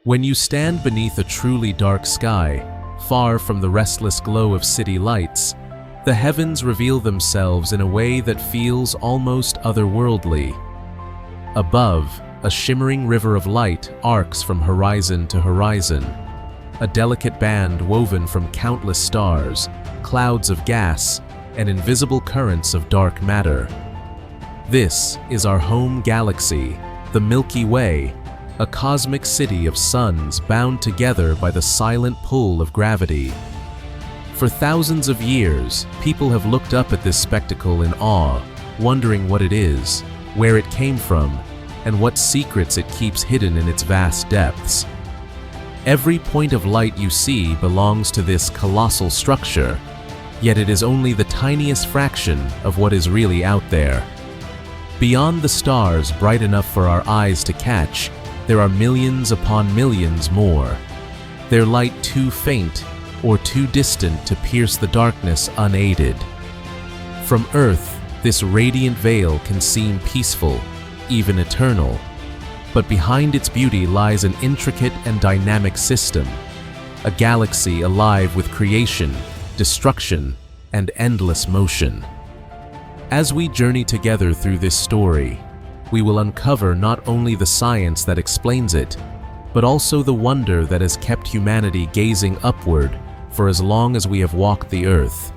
When you stand beneath a truly dark sky, far from the restless glow of city lights, the heavens reveal themselves in a way that feels almost otherworldly. Above, a shimmering river of light arcs from horizon to horizon, a delicate band woven from countless stars, clouds of gas, and invisible currents of dark matter. This is our home galaxy, the Milky Way, a cosmic city of suns bound together by the silent pull of gravity. For thousands of years, people have looked up at this spectacle in awe, wondering what it is, where it came from, and what secrets it keeps hidden in its vast depths. Every point of light you see belongs to this colossal structure, yet it is only the tiniest fraction of what is really out there. Beyond the stars bright enough for our eyes to catch, there are millions upon millions more, their light too faint or too distant to pierce the darkness unaided. From Earth, this radiant veil can seem peaceful, even eternal, but behind its beauty lies an intricate and dynamic system, a galaxy alive with creation, destruction, and endless motion. As we journey together through this story, we will uncover not only the science that explains it, but also the wonder that has kept humanity gazing upward for as long as we have walked the Earth.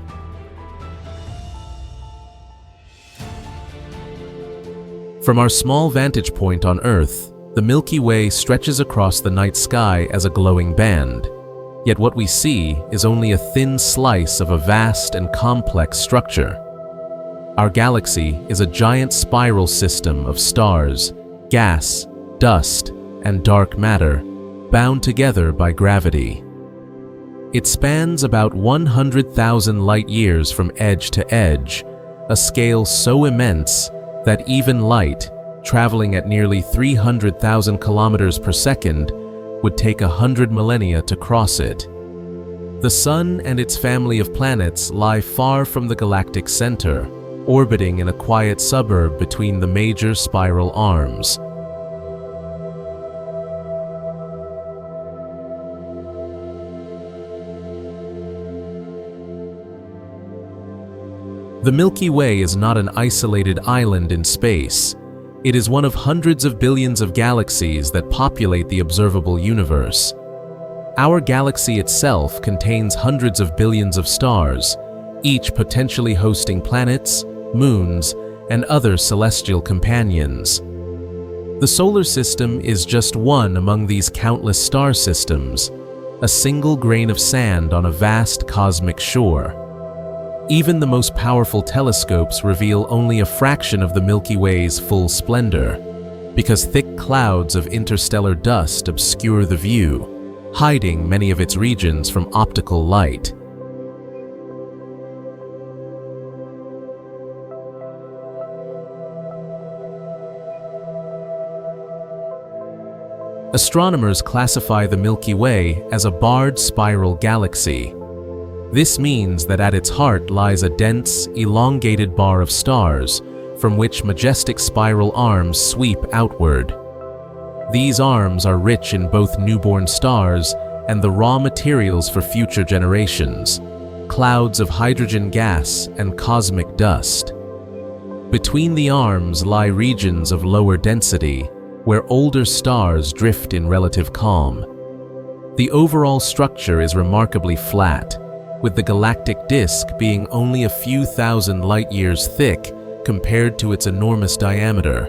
From our small vantage point on Earth, the Milky Way stretches across the night sky as a glowing band. Yet what we see is only a thin slice of a vast and complex structure. Our galaxy is a giant spiral system of stars, gas, dust, and dark matter, bound together by gravity. It spans about 100,000 light-years from edge to edge, a scale so immense that even light, traveling at nearly 300,000 kilometers per second, would take 100 millennia to cross it. The Sun and its family of planets lie far from the galactic center, orbiting in a quiet suburb between the major spiral arms. The Milky Way is not an isolated island in space. It is one of hundreds of billions of galaxies that populate the observable universe. Our galaxy itself contains hundreds of billions of stars, each potentially hosting planets, moons, and other celestial companions. The solar system is just one among these countless star systems, a single grain of sand on a vast cosmic shore. Even the most powerful telescopes reveal only a fraction of the Milky Way's full splendor, because thick clouds of interstellar dust obscure the view, hiding many of its regions from optical light. Astronomers classify the Milky Way as a barred spiral galaxy. This means that at its heart lies a dense, elongated bar of stars, from which majestic spiral arms sweep outward. These arms are rich in both newborn stars and the raw materials for future generations, clouds of hydrogen gas and cosmic dust. Between the arms lie regions of lower density, where older stars drift in relative calm. The overall structure is remarkably flat, with the galactic disk being only a few thousand light-years thick compared to its enormous diameter.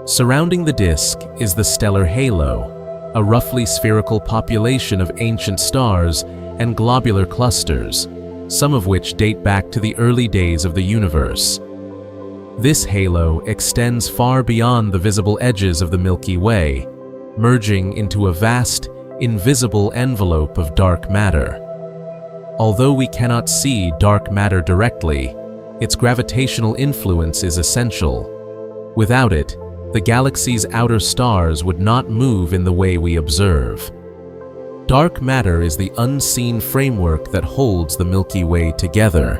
Surrounding the disk is the stellar halo, a roughly spherical population of ancient stars and globular clusters, some of which date back to the early days of the universe. This halo extends far beyond the visible edges of the Milky Way, merging into a vast, invisible envelope of dark matter. Although we cannot see dark matter directly, its gravitational influence is essential. Without it, the galaxy's outer stars would not move in the way we observe. Dark matter is the unseen framework that holds the Milky Way together.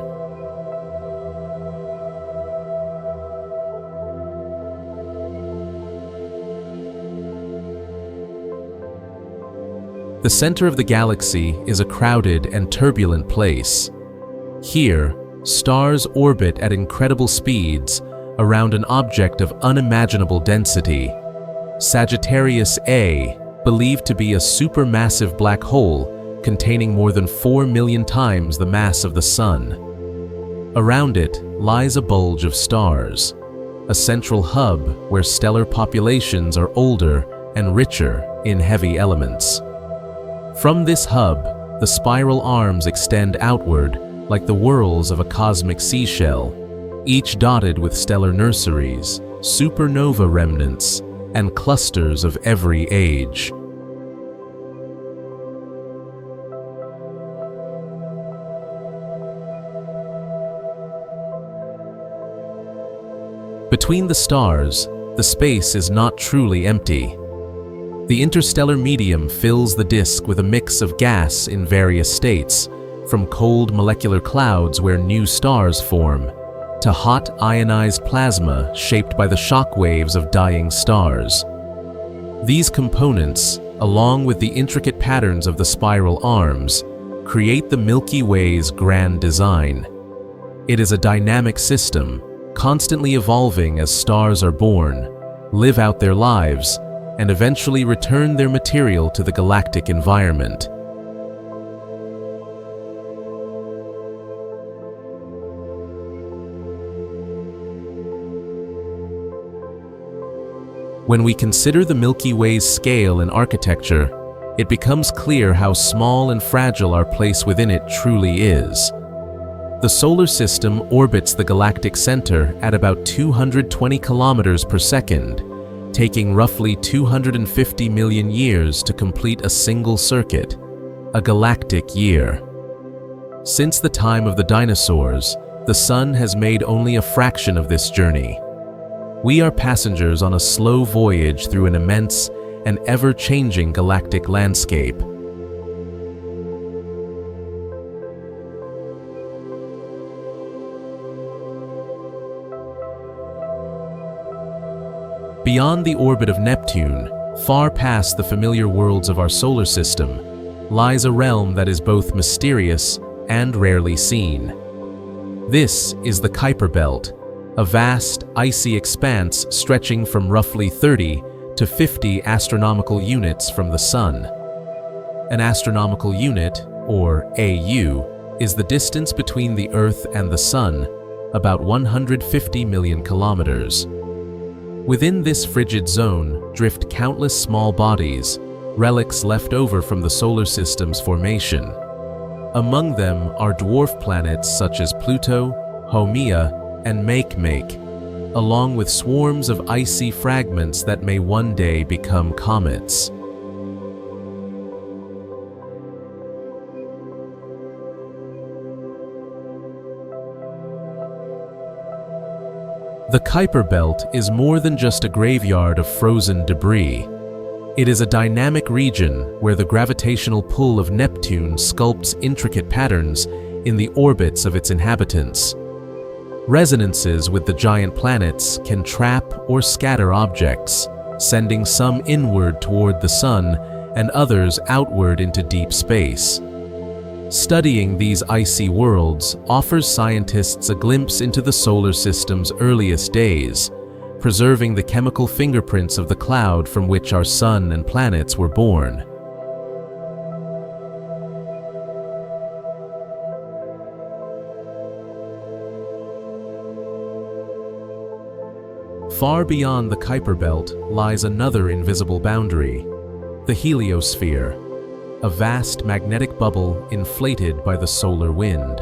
The center of the galaxy is a crowded and turbulent place. Here, stars orbit at incredible speeds around an object of unimaginable density. Sagittarius A, believed to be a supermassive black hole containing more than 4 million times the mass of the Sun. Around it lies a bulge of stars, a central hub where stellar populations are older and richer in heavy elements. From this hub, the spiral arms extend outward like the whorls of a cosmic seashell, each dotted with stellar nurseries, supernova remnants, and clusters of every age. Between the stars, the space is not truly empty. The interstellar medium fills the disk with a mix of gas in various states, from cold molecular clouds where new stars form, to hot ionized plasma shaped by the shock waves of dying stars. These components, along with the intricate patterns of the spiral arms, create the Milky Way's grand design. It is a dynamic system, constantly evolving as stars are born, live out their lives, and eventually return their material to the galactic environment. When we consider the Milky Way's scale and architecture, it becomes clear how small and fragile our place within it truly is. The solar system orbits the galactic center at about 220 kilometers per second, taking roughly 250 million years to complete a single circuit, a galactic year. Since the time of the dinosaurs, the Sun has made only a fraction of this journey. We are passengers on a slow voyage through an immense and ever-changing galactic landscape. Beyond the orbit of Neptune, far past the familiar worlds of our solar system, lies a realm that is both mysterious and rarely seen. This is the Kuiper Belt, a vast, icy expanse stretching from roughly 30 to 50 astronomical units from the Sun. An astronomical unit, or AU, is the distance between the Earth and the Sun, about 150 million kilometers. Within this frigid zone drift countless small bodies, relics left over from the solar system's formation. Among them are dwarf planets such as Pluto, Haumea, and Makemake, along with swarms of icy fragments that may one day become comets. The Kuiper Belt is more than just a graveyard of frozen debris. It is a dynamic region where the gravitational pull of Neptune sculpts intricate patterns in the orbits of its inhabitants. Resonances with the giant planets can trap or scatter objects, sending some inward toward the Sun and others outward into deep space. Studying these icy worlds offers scientists a glimpse into the solar system's earliest days, preserving the chemical fingerprints of the cloud from which our Sun and planets were born. Far beyond the Kuiper Belt lies another invisible boundary, the heliosphere, a vast magnetic bubble inflated by the solar wind.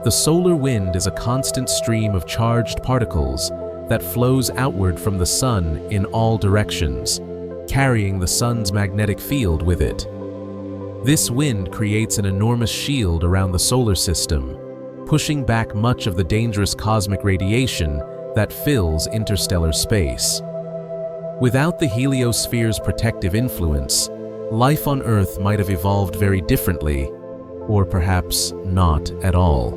The solar wind is a constant stream of charged particles that flows outward from the Sun in all directions, carrying the Sun's magnetic field with it. This wind creates an enormous shield around the solar system, pushing back much of the dangerous cosmic radiation that fills interstellar space. Without the heliosphere's protective influence, life on Earth might have evolved very differently, or perhaps not at all.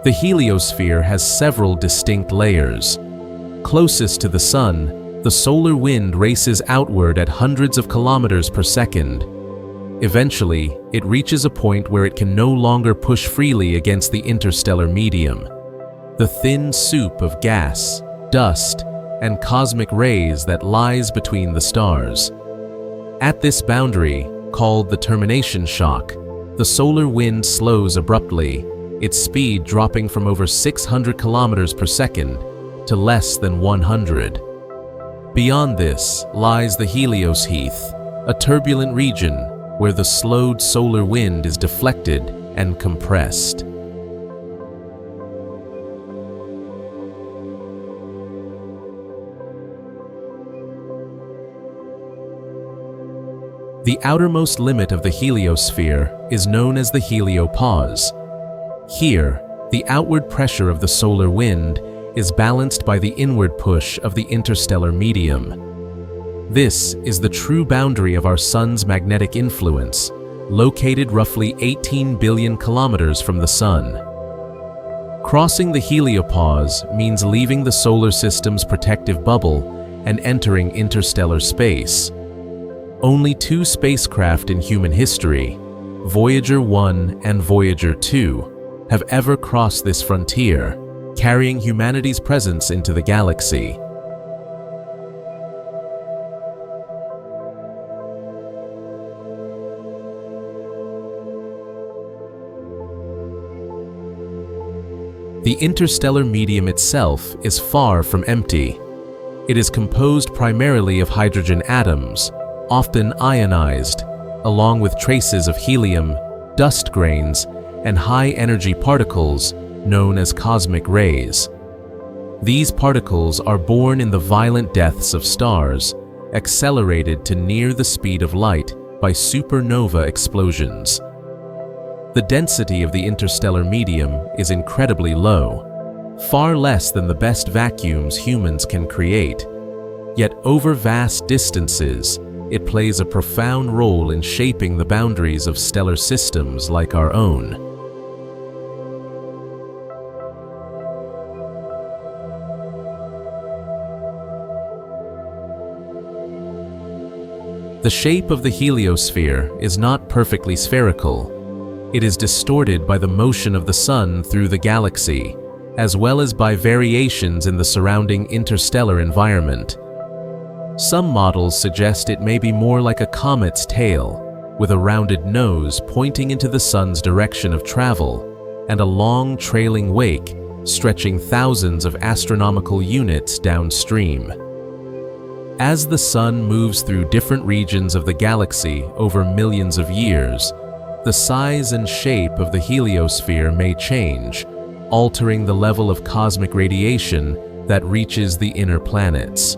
The heliosphere has several distinct layers. Closest to the Sun, the solar wind races outward at hundreds of kilometers per second. Eventually, it reaches a point where it can no longer push freely against the interstellar medium. The thin soup of gas, dust, and cosmic rays that lies between the stars. At this boundary, called the termination shock, the solar wind slows abruptly, its speed dropping from over 600 kilometers per second to less than 100. Beyond this lies the Helios Heath, a turbulent region where the slowed solar wind is deflected and compressed. The outermost limit of the heliosphere is known as the heliopause. Here, the outward pressure of the solar wind is balanced by the inward push of the interstellar medium. This is the true boundary of our Sun's magnetic influence, located roughly 18 billion kilometers from the Sun. Crossing the heliopause means leaving the solar system's protective bubble and entering interstellar space. Only two spacecraft in human history, Voyager 1 and Voyager 2, have ever crossed this frontier, carrying humanity's presence into the galaxy. The interstellar medium itself is far from empty. It is composed primarily of hydrogen atoms, often ionized, along with traces of helium, dust grains, and high-energy particles known as cosmic rays. These particles are born in the violent deaths of stars, accelerated to near the speed of light by supernova explosions. The density of the interstellar medium is incredibly low, far less than the best vacuums humans can create. Yet over vast distances, it plays a profound role in shaping the boundaries of stellar systems like our own. The shape of the heliosphere is not perfectly spherical. It is distorted by the motion of the Sun through the galaxy, as well as by variations in the surrounding interstellar environment. Some models suggest it may be more like a comet's tail, with a rounded nose pointing into the Sun's direction of travel, and a long trailing wake stretching thousands of astronomical units downstream. As the Sun moves through different regions of the galaxy over millions of years, the size and shape of the heliosphere may change, altering the level of cosmic radiation that reaches the inner planets.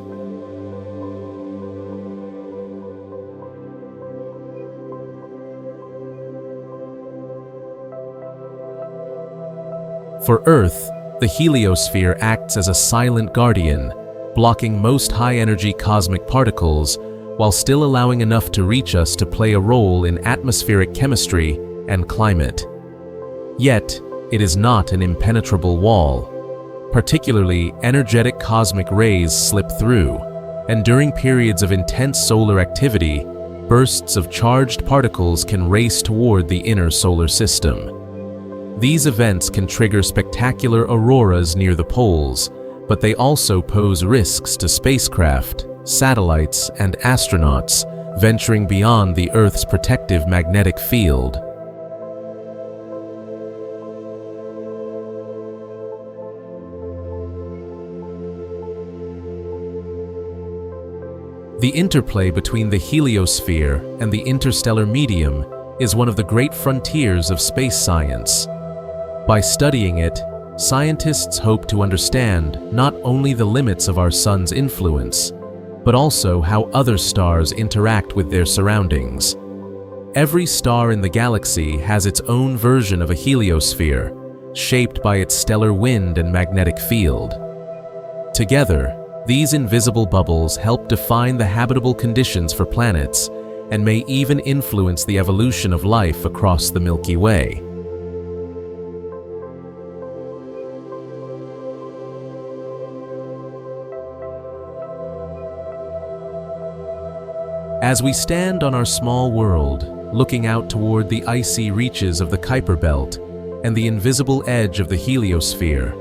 For Earth, the heliosphere acts as a silent guardian, blocking most high-energy cosmic particles while still allowing enough to reach us to play a role in atmospheric chemistry and climate. Yet, it is not an impenetrable wall. Particularly, energetic cosmic rays slip through, and during periods of intense solar activity, bursts of charged particles can race toward the inner solar system. These events can trigger spectacular auroras near the poles, but they also pose risks to spacecraft, satellites, and astronauts venturing beyond the Earth's protective magnetic field. The interplay between the heliosphere and the interstellar medium is one of the great frontiers of space science. By studying it, scientists hope to understand not only the limits of our Sun's influence, but also how other stars interact with their surroundings. Every star in the galaxy has its own version of a heliosphere, shaped by its stellar wind and magnetic field. Together, these invisible bubbles help define the habitable conditions for planets and may even influence the evolution of life across the Milky Way. As we stand on our small world, looking out toward the icy reaches of the Kuiper Belt and the invisible edge of the heliosphere,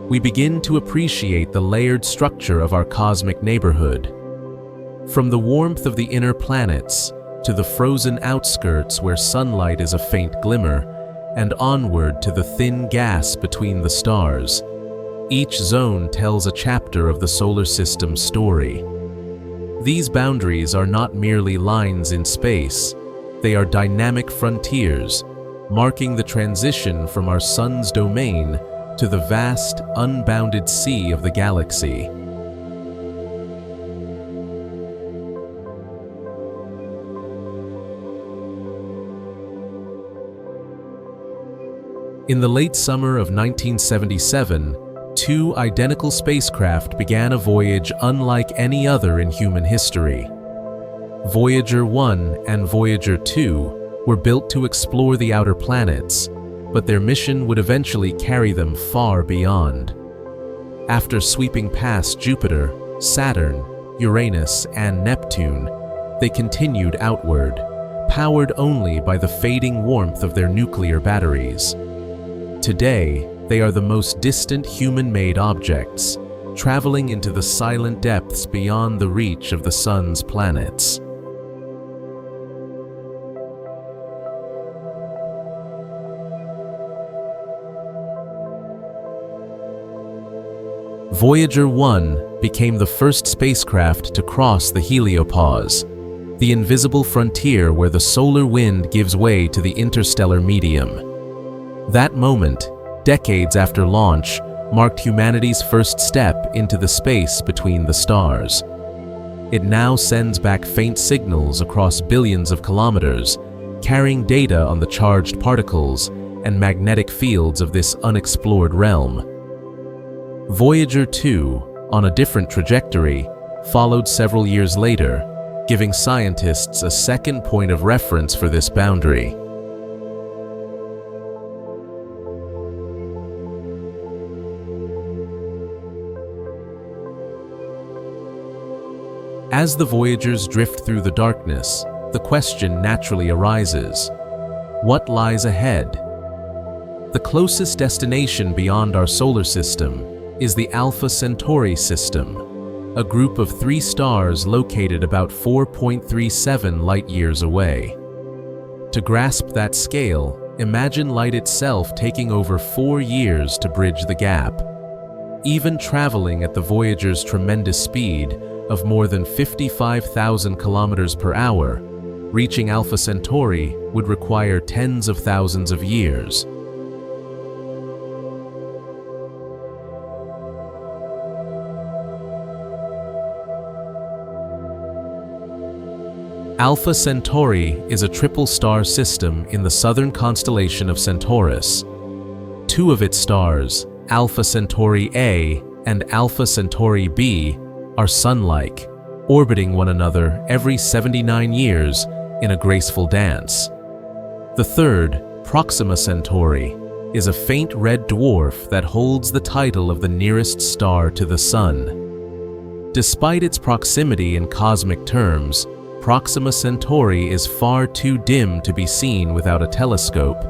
we begin to appreciate the layered structure of our cosmic neighborhood. From the warmth of the inner planets to the frozen outskirts where sunlight is a faint glimmer, and onward to the thin gas between the stars, each zone tells a chapter of the solar system's story. These boundaries are not merely lines in space, they are dynamic frontiers, marking the transition from our sun's domain to the vast, unbounded sea of the galaxy. In the late summer of 1977, two identical spacecraft began a voyage unlike any other in human history. Voyager 1 and Voyager 2 were built to explore the outer planets, but their mission would eventually carry them far beyond. After sweeping past Jupiter, Saturn, Uranus, and Neptune, they continued outward, powered only by the fading warmth of their nuclear batteries. Today, they are the most distant human-made objects, traveling into the silent depths beyond the reach of the Sun's planets. Voyager 1 became the first spacecraft to cross the heliopause, the invisible frontier where the solar wind gives way to the interstellar medium. That moment, decades after launch, marked humanity's first step into the space between the stars. It now sends back faint signals across billions of kilometers, carrying data on the charged particles and magnetic fields of this unexplored realm. Voyager 2, on a different trajectory, followed several years later, giving scientists a second point of reference for this boundary. As the Voyagers drift through the darkness, the question naturally arises: what lies ahead? The closest destination beyond our solar system is the Alpha Centauri system, a group of 3 stars located about 4.37 light-years away. To grasp that scale, imagine light itself taking over 4 years to bridge the gap. Even traveling at the Voyager's tremendous speed of more than 55,000 kilometers per hour, reaching Alpha Centauri would require tens of thousands of years. Alpha Centauri is a triple-star system in the southern constellation of Centaurus. 2 of its stars, Alpha Centauri A and Alpha Centauri B, are sun-like, orbiting one another every 79 years in a graceful dance. The third, Proxima Centauri, is a faint red dwarf that holds the title of the nearest star to the Sun. Despite its proximity in cosmic terms, Proxima Centauri is far too dim to be seen without a telescope.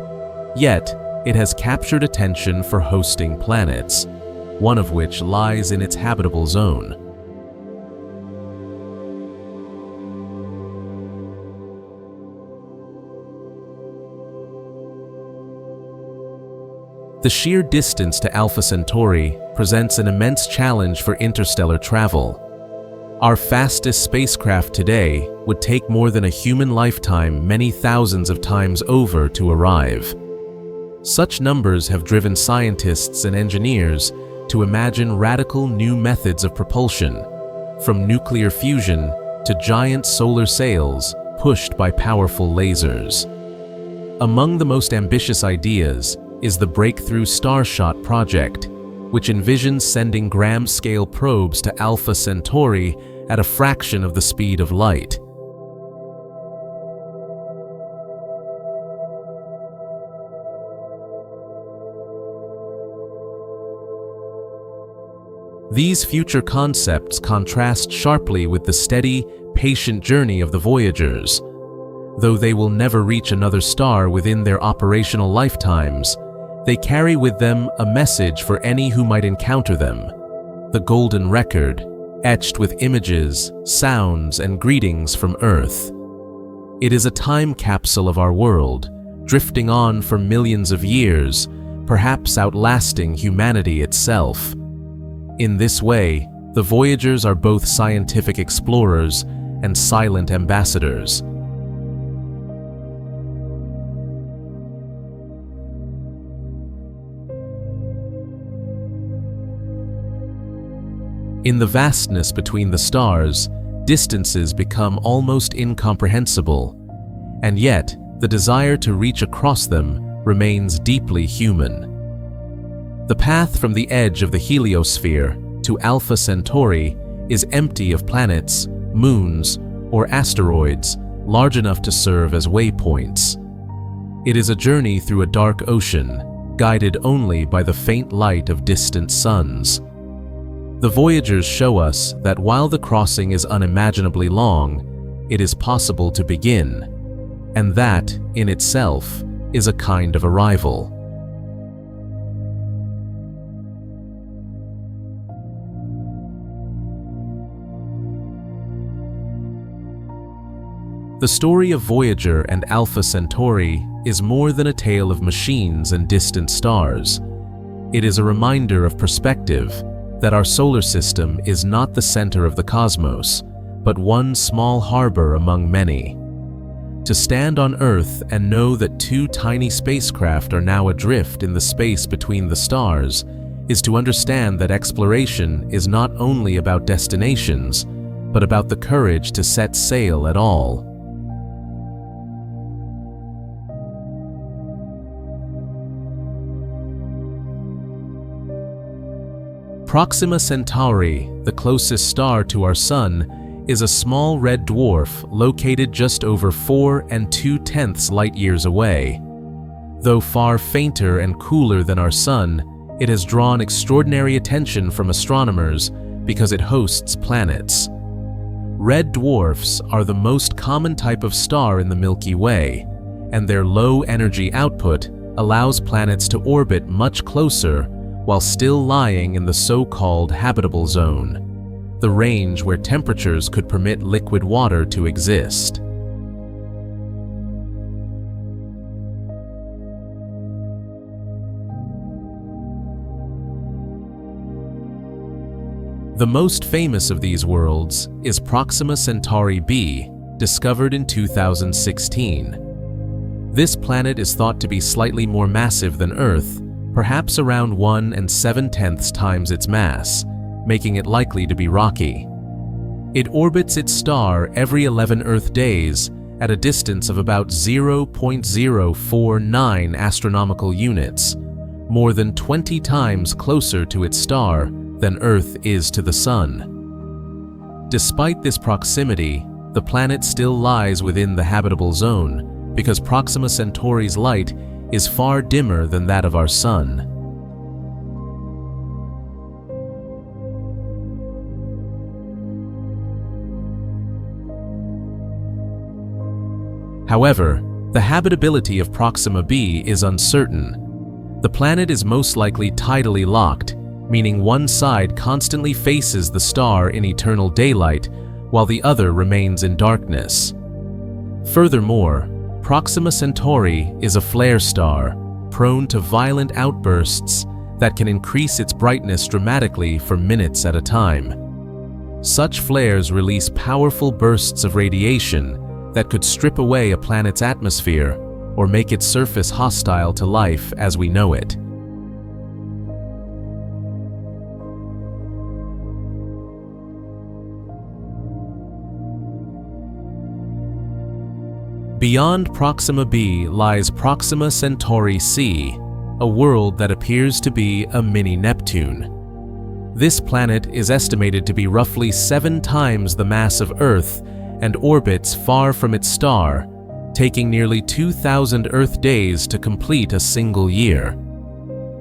Yet, it has captured attention for hosting planets, one of which lies in its habitable zone. The sheer distance to Alpha Centauri presents an immense challenge for interstellar travel. Our fastest spacecraft today would take more than a human lifetime many thousands of times over to arrive. Such numbers have driven scientists and engineers to imagine radical new methods of propulsion, from nuclear fusion to giant solar sails pushed by powerful lasers. Among the most ambitious ideas is the Breakthrough Starshot project, which envisions sending gram-scale probes to Alpha Centauri at a fraction of the speed of light. These future concepts contrast sharply with the steady, patient journey of the Voyagers. Though they will never reach another star within their operational lifetimes, they carry with them a message for any who might encounter them: the golden record, etched with images, sounds, and greetings from Earth. It is a time capsule of our world, drifting on for millions of years, perhaps outlasting humanity itself. In this way, the Voyagers are both scientific explorers and silent ambassadors. In the vastness between the stars, distances become almost incomprehensible, and yet the desire to reach across them remains deeply human. The path from the edge of the heliosphere to Alpha Centauri is empty of planets, moons, or asteroids large enough to serve as waypoints. It is a journey through a dark ocean, guided only by the faint light of distant suns. The Voyagers show us that while the crossing is unimaginably long, it is possible to begin, and that, in itself, is a kind of arrival. The story of Voyager and Alpha Centauri is more than a tale of machines and distant stars. It is a reminder of perspective, that our solar system is not the center of the cosmos, but one small harbor among many. To stand on Earth and know that two tiny spacecraft are now adrift in the space between the stars is to understand that exploration is not only about destinations, but about the courage to set sail at all. Proxima Centauri, the closest star to our Sun, is a small red dwarf located just over 4 2/10 light-years away. Though far fainter and cooler than our Sun, it has drawn extraordinary attention from astronomers because it hosts planets. Red dwarfs are the most common type of star in the Milky Way, and their low energy output allows planets to orbit much closer while still lying in the so-called habitable zone, the range where temperatures could permit liquid water to exist. The most famous of these worlds is Proxima Centauri B, discovered in 2016. This planet is thought to be slightly more massive than Earth, perhaps around 1 7/10 times its mass, making it likely to be rocky. It orbits its star every 11 Earth days at a distance of about 0.049 astronomical units, more than 20 times closer to its star than Earth is to the Sun. Despite this proximity, the planet still lies within the habitable zone because Proxima Centauri's light is far dimmer than that of our Sun. However, the habitability of Proxima B is uncertain. The planet is most likely tidally locked, meaning one side constantly faces the star in eternal daylight while the other remains in darkness. Furthermore, Proxima Centauri is a flare star, prone to violent outbursts that can increase its brightness dramatically for minutes at a time. Such flares release powerful bursts of radiation that could strip away a planet's atmosphere or make its surface hostile to life as we know it. Beyond Proxima B lies Proxima Centauri C, a world that appears to be a mini Neptune. This planet is estimated to be roughly 7 times the mass of Earth and orbits far from its star, taking nearly 2,000 Earth days to complete a single year.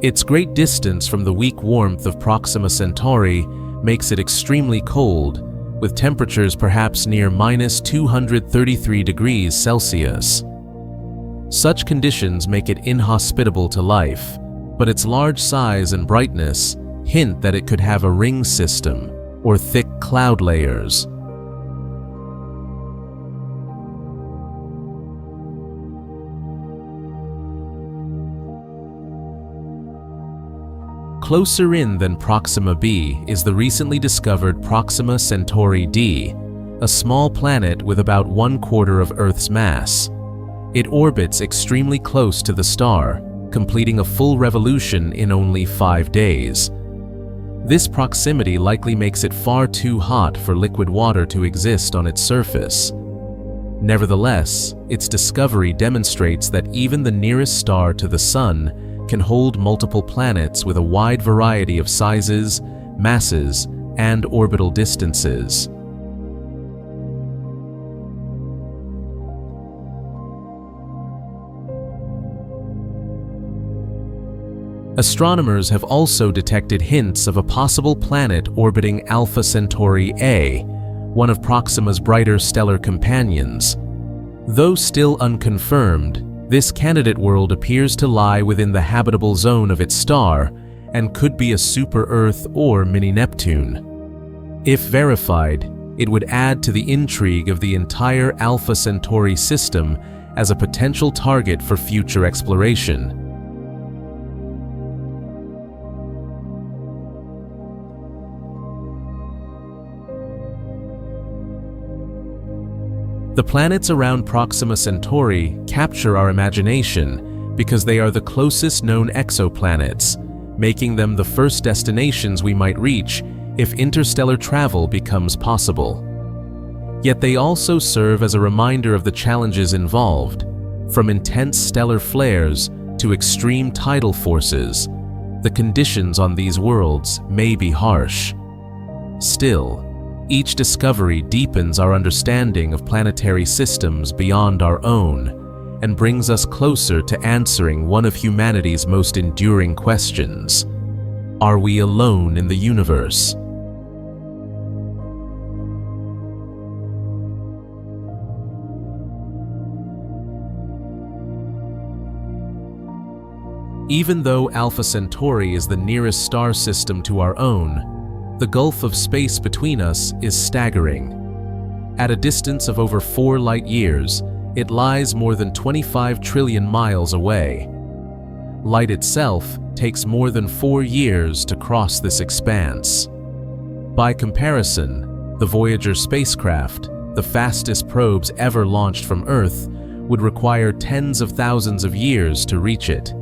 Its great distance from the weak warmth of Proxima Centauri makes it extremely cold, with temperatures perhaps near -233 degrees Celsius. Such conditions make it inhospitable to life, but its large size and brightness hint that it could have a ring system or thick cloud layers. Closer in than Proxima b is the recently discovered Proxima Centauri d, a small planet with about 1/4 of Earth's mass. It orbits extremely close to the star, completing a full revolution in only 5 days. This proximity likely makes it far too hot for liquid water to exist on its surface. Nevertheless, its discovery demonstrates that even the nearest star to the Sun can hold multiple planets with a wide variety of sizes, masses, and orbital distances. Astronomers have also detected hints of a possible planet orbiting Alpha Centauri A, one of Proxima's brighter stellar companions. Though still unconfirmed, this candidate world appears to lie within the habitable zone of its star and could be a super-Earth or mini-Neptune. If verified, it would add to the intrigue of the entire Alpha Centauri system as a potential target for future exploration. The planets around Proxima Centauri capture our imagination because they are the closest known exoplanets, making them the first destinations we might reach if interstellar travel becomes possible. Yet they also serve as a reminder of the challenges involved. From intense stellar flares to extreme tidal forces, the conditions on these worlds may be harsh. Still, each discovery deepens our understanding of planetary systems beyond our own and brings us closer to answering one of humanity's most enduring questions: are we alone in the universe? Even though Alpha Centauri is the nearest star system to our own, the gulf of space between us is staggering. At a distance of over 4 light years, it lies more than 25 trillion miles away. Light itself takes more than 4 years to cross this expanse. By comparison, the Voyager spacecraft, the fastest probes ever launched from Earth, would require tens of thousands of years to reach it.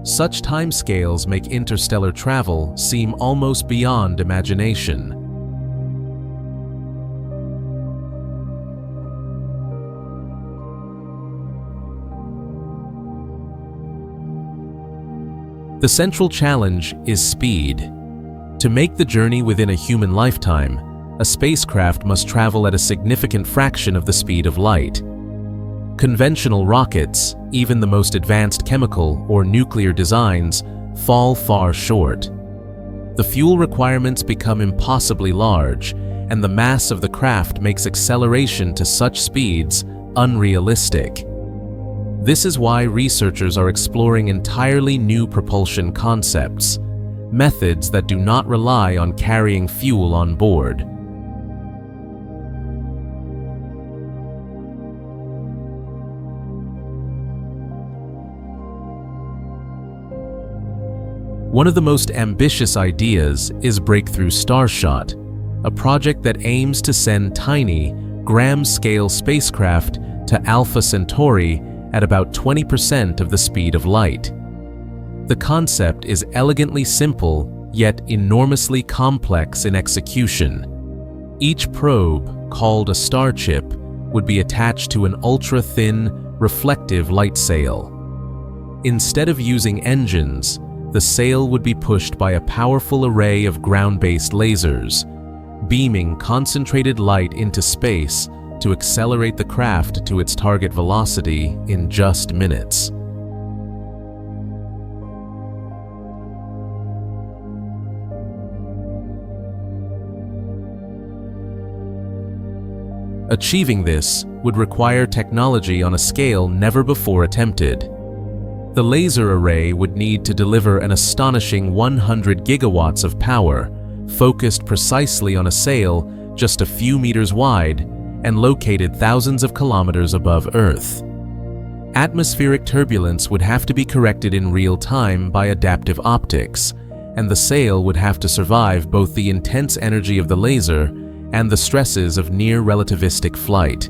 Such timescales make interstellar travel seem almost beyond imagination. The central challenge is speed. To make the journey within a human lifetime, a spacecraft must travel at a significant fraction of the speed of light. Conventional rockets, even the most advanced chemical or nuclear designs, fall far short. The fuel requirements become impossibly large, and the mass of the craft makes acceleration to such speeds unrealistic. This is why researchers are exploring entirely new propulsion concepts, methods that do not rely on carrying fuel on board. One of the most ambitious ideas is Breakthrough Starshot, a project that aims to send tiny, gram-scale spacecraft to Alpha Centauri at about 20% of the speed of light. The concept is elegantly simple, yet enormously complex in execution. Each probe, called a star chip, would be attached to an ultra-thin, reflective light sail. Instead of using engines, the sail would be pushed by a powerful array of ground-based lasers, beaming concentrated light into space to accelerate the craft to its target velocity in just minutes. Achieving this would require technology on a scale never before attempted. The laser array would need to deliver an astonishing 100 gigawatts of power, focused precisely on a sail just a few meters wide and located thousands of kilometers above Earth. Atmospheric turbulence would have to be corrected in real time by adaptive optics, and the sail would have to survive both the intense energy of the laser and the stresses of near-relativistic flight.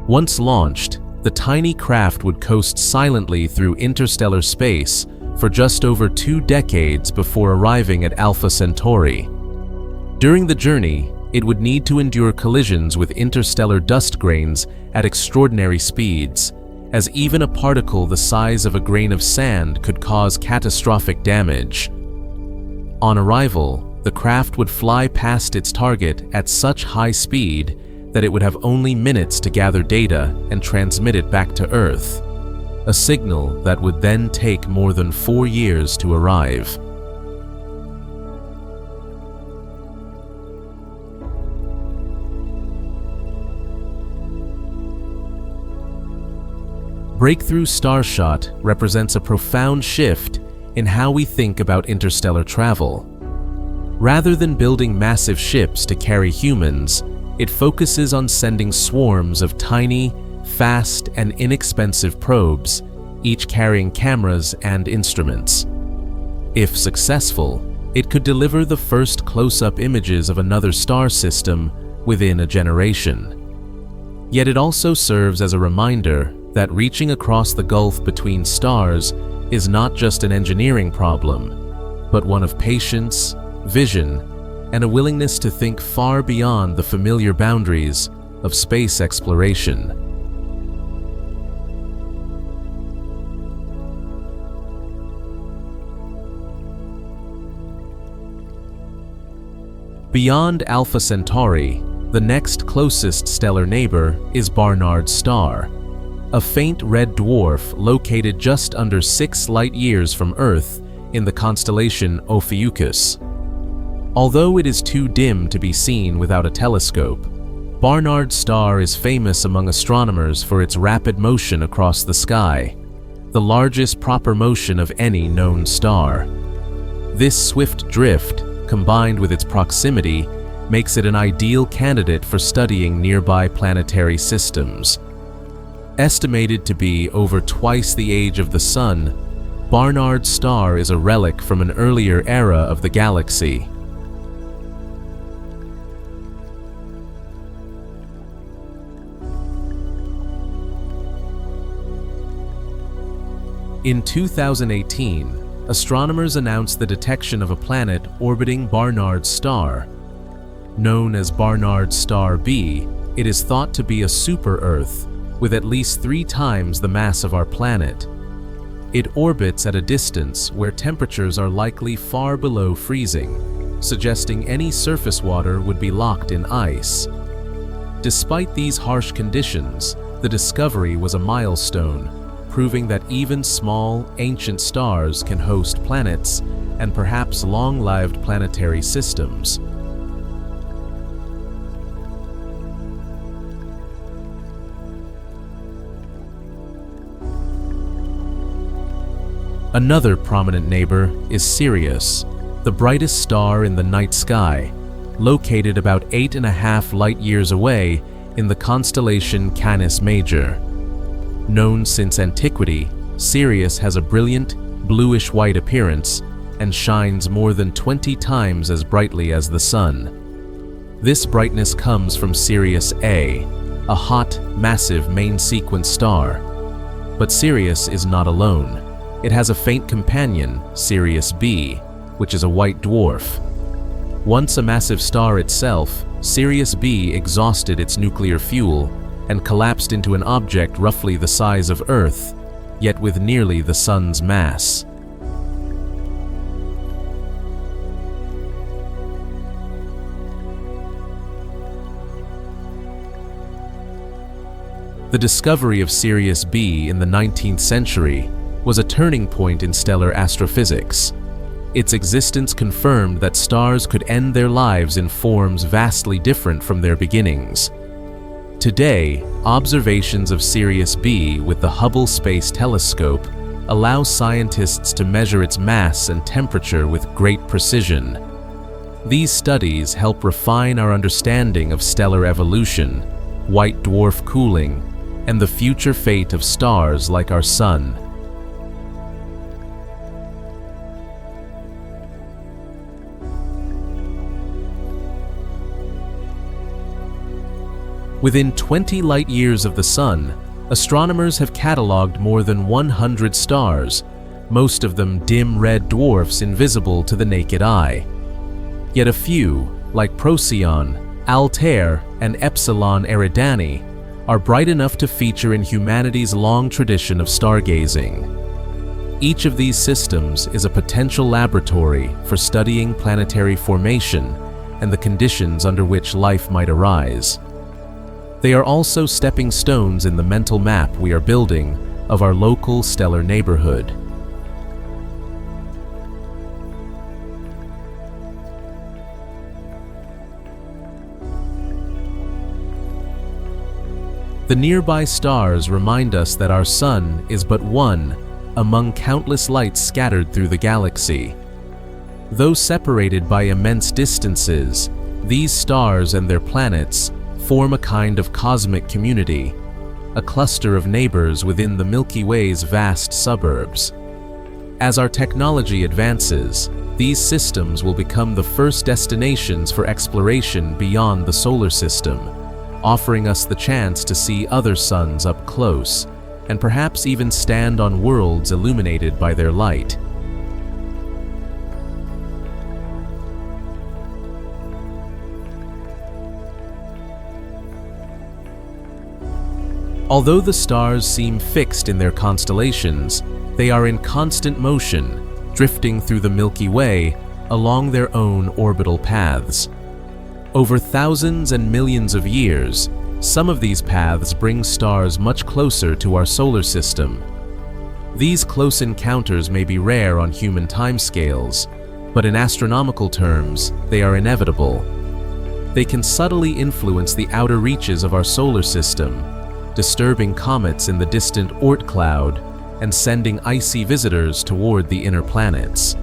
Once launched, the tiny craft would coast silently through interstellar space for just over 2 decades before arriving at Alpha Centauri. During the journey, it would need to endure collisions with interstellar dust grains at extraordinary speeds, as even a particle the size of a grain of sand could cause catastrophic damage. On arrival, the craft would fly past its target at such high speed that it would have only minutes to gather data and transmit it back to Earth, a signal that would then take more than 4 years to arrive. Breakthrough Starshot represents a profound shift in how we think about interstellar travel. Rather than building massive ships to carry humans, it focuses on sending swarms of tiny, fast, and inexpensive probes, each carrying cameras and instruments. If successful, it could deliver the first close-up images of another star system within a generation. Yet it also serves as a reminder that reaching across the gulf between stars is not just an engineering problem, but one of patience, vision, and a willingness to think far beyond the familiar boundaries of space exploration. Beyond Alpha Centauri, the next closest stellar neighbor is Barnard's star, a faint red dwarf located just under 6 light-years from Earth in the constellation Ophiuchus. Although it is too dim to be seen without a telescope, Barnard's star is famous among astronomers for its rapid motion across the sky, the largest proper motion of any known star. This swift drift, combined with its proximity, makes it an ideal candidate for studying nearby planetary systems. Estimated to be over twice the age of the Sun, Barnard's star is a relic from an earlier era of the galaxy. In 2018, astronomers announced the detection of a planet orbiting Barnard's star. Known as Barnard's star B, it is thought to be a super-Earth, with at least 3 times the mass of our planet. It orbits at a distance where temperatures are likely far below freezing, suggesting any surface water would be locked in ice. Despite these harsh conditions, the discovery was a milestone, proving that even small, ancient stars can host planets and perhaps long-lived planetary systems. Another prominent neighbor is Sirius, the brightest star in the night sky, located about 8.5 light-years away in the constellation Canis Major. Known since antiquity, Sirius has a brilliant, bluish-white appearance and shines more than 20 times as brightly as the Sun. This brightness comes from Sagittarius A, a hot, massive main-sequence star. But Sirius is not alone. It has a faint companion, Sagittarius B, which is a white dwarf. Once a massive star itself, Sirius B exhausted its nuclear fuel and collapsed into an object roughly the size of Earth, yet with nearly the Sun's mass. The discovery of Sirius B in the 19th century was a turning point in stellar astrophysics. Its existence confirmed that stars could end their lives in forms vastly different from their beginnings. Today, observations of Sirius B with the Hubble Space Telescope allow scientists to measure its mass and temperature with great precision. These studies help refine our understanding of stellar evolution, white dwarf cooling, and the future fate of stars like our Sun. Within 20 light-years of the Sun, astronomers have cataloged more than 100 stars, most of them dim red dwarfs invisible to the naked eye. Yet a few, like Procyon, Altair, and Epsilon Eridani, are bright enough to feature in humanity's long tradition of stargazing. Each of these systems is a potential laboratory for studying planetary formation and the conditions under which life might arise. They are also stepping stones in the mental map we are building of our local stellar neighborhood. The nearby stars remind us that our Sun is but one among countless lights scattered through the galaxy. Though separated by immense distances, these stars and their planets form a kind of cosmic community, a cluster of neighbors within the Milky Way's vast suburbs. As our technology advances, these systems will become the first destinations for exploration beyond the solar system, offering us the chance to see other suns up close, and perhaps even stand on worlds illuminated by their light. Although the stars seem fixed in their constellations, they are in constant motion, drifting through the Milky Way along their own orbital paths. Over thousands and millions of years, some of these paths bring stars much closer to our solar system. These close encounters may be rare on human timescales, but in astronomical terms, they are inevitable. They can subtly influence the outer reaches of our solar system, disturbing comets in the distant Oort cloud and sending icy visitors toward the inner planets.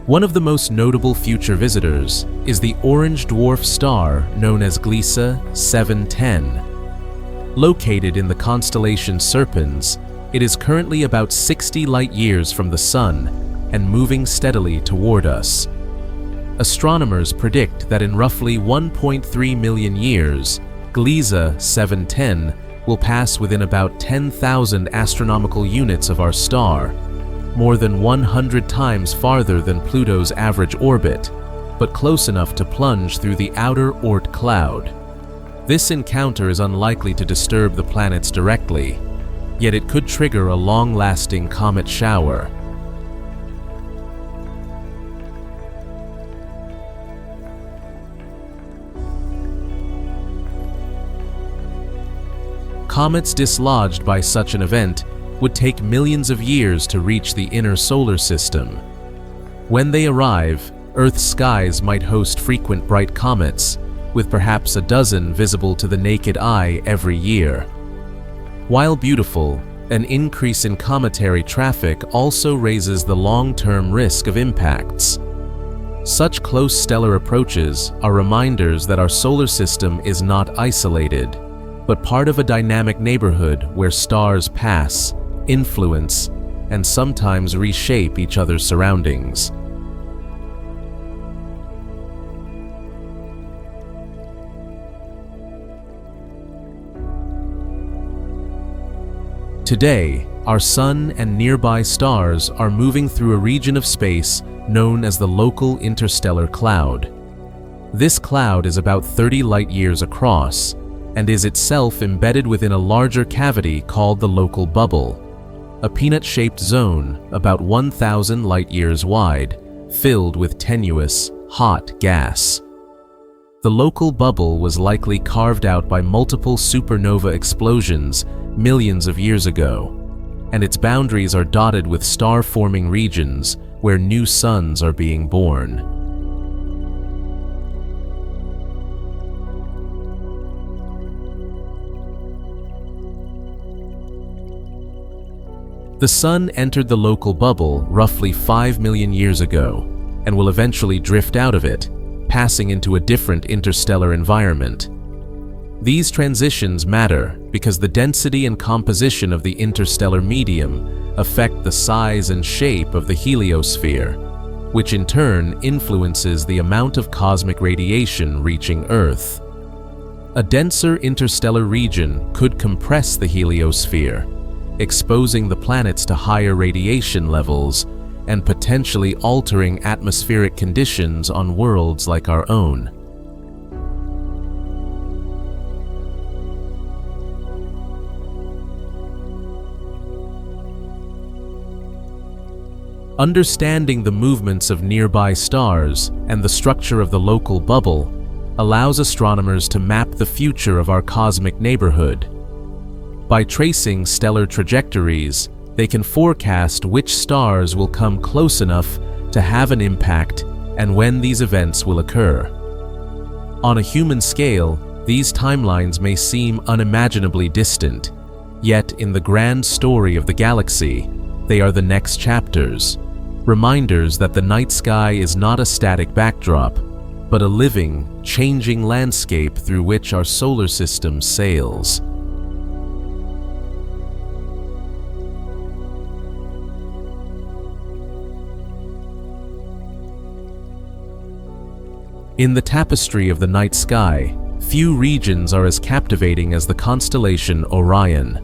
One of the most notable future visitors is the orange dwarf star known as Gliese 710. Located in the constellation Serpens, it is currently about 60 light-years from the Sun and moving steadily toward us. Astronomers predict that in roughly 1.3 million years, Gliese 710 will pass within about 10,000 astronomical units of our star, more than 100 times farther than Pluto's average orbit, but close enough to plunge through the outer Oort cloud. This encounter is unlikely to disturb the planets directly, yet it could trigger a long-lasting comet shower. Comets dislodged by such an event would take millions of years to reach the inner solar system. When they arrive, Earth's skies might host frequent bright comets, with perhaps a dozen visible to the naked eye every year. While beautiful, an increase in cometary traffic also raises the long-term risk of impacts. Such close stellar approaches are reminders that our solar system is not isolated, but part of a dynamic neighborhood where stars pass, influence, and sometimes reshape each other's surroundings. Today, our Sun and nearby stars are moving through a region of space known as the local interstellar cloud. This cloud is about 30 light-years across and is itself embedded within a larger cavity called the local bubble, a peanut-shaped zone about 1,000 light-years wide, filled with tenuous, hot gas. The local bubble was likely carved out by multiple supernova explosions millions of years ago, and its boundaries are dotted with star-forming regions where new suns are being born. The Sun entered the local bubble roughly 5 million years ago and will eventually drift out of it, passing into a different interstellar environment. These transitions matter because the density and composition of the interstellar medium affect the size and shape of the heliosphere, which in turn influences the amount of cosmic radiation reaching Earth. A denser interstellar region could compress the heliosphere, exposing the planets to higher radiation levels and potentially altering atmospheric conditions on worlds like our own. Understanding the movements of nearby stars and the structure of the local bubble allows astronomers to map the future of our cosmic neighborhood. By tracing stellar trajectories, they can forecast which stars will come close enough to have an impact and when these events will occur. On a human scale, these timelines may seem unimaginably distant, yet in the grand story of the galaxy, they are the next chapters, reminders that the night sky is not a static backdrop, but a living, changing landscape through which our solar system sails. In the tapestry of the night sky, few regions are as captivating as the constellation Orion.